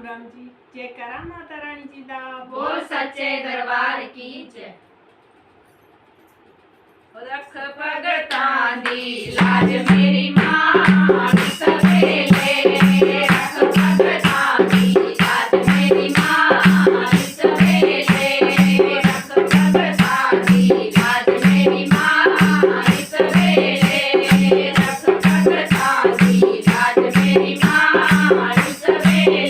राम जी। जयकारा माता रानी जी दा। बोल सच्चे दरबार की जय। रख भगतां दी लाज मेरी मां सवेले, रख भगतां दी लाज मेरी मां सवेले, रख भगतां दी लाज मेरी मां सवेले, रख भगतां दी लाज मेरी मां सवेले,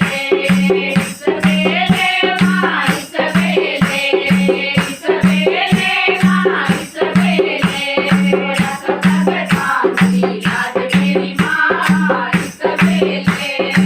सवेले मां सवेले, सवेले मां सवेले, रख भगतां दी लाज मेरी मां सवेले।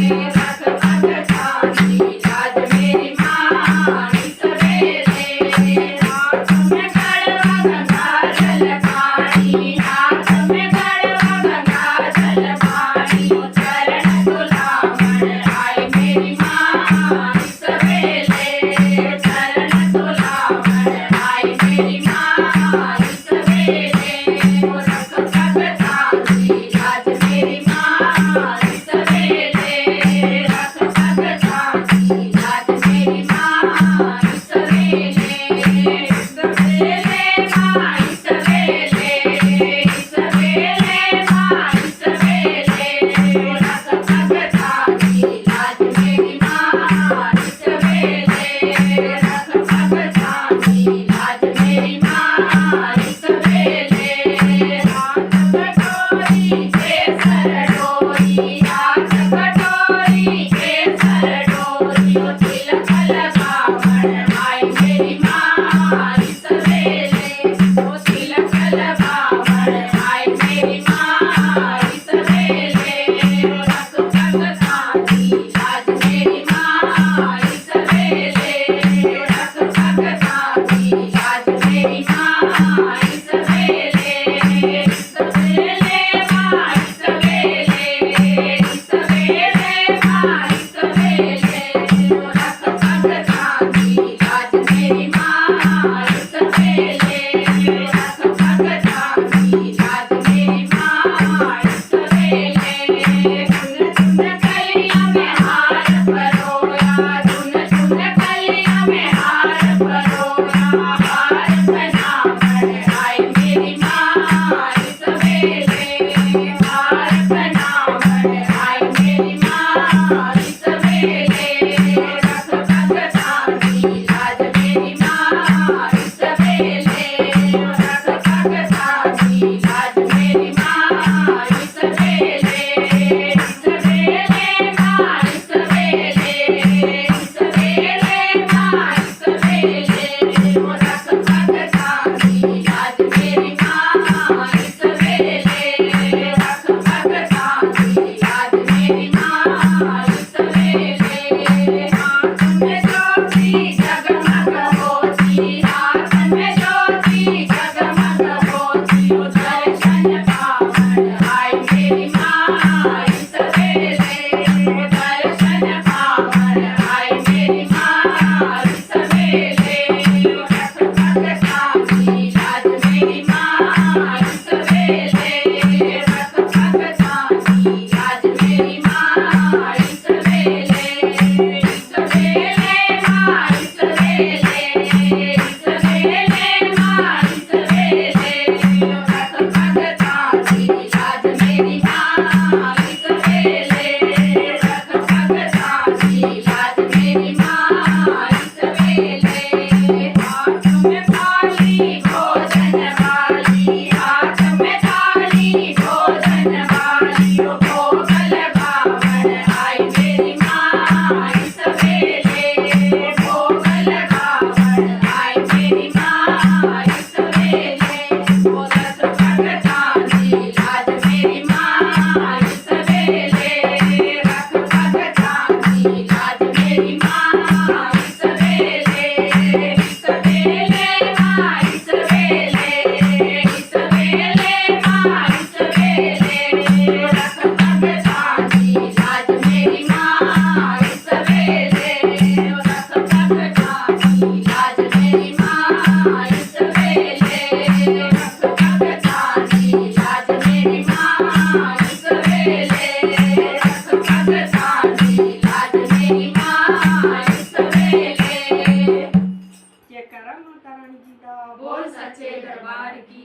जयकारा माता रानी जी दा बोल सच्चे दरबार की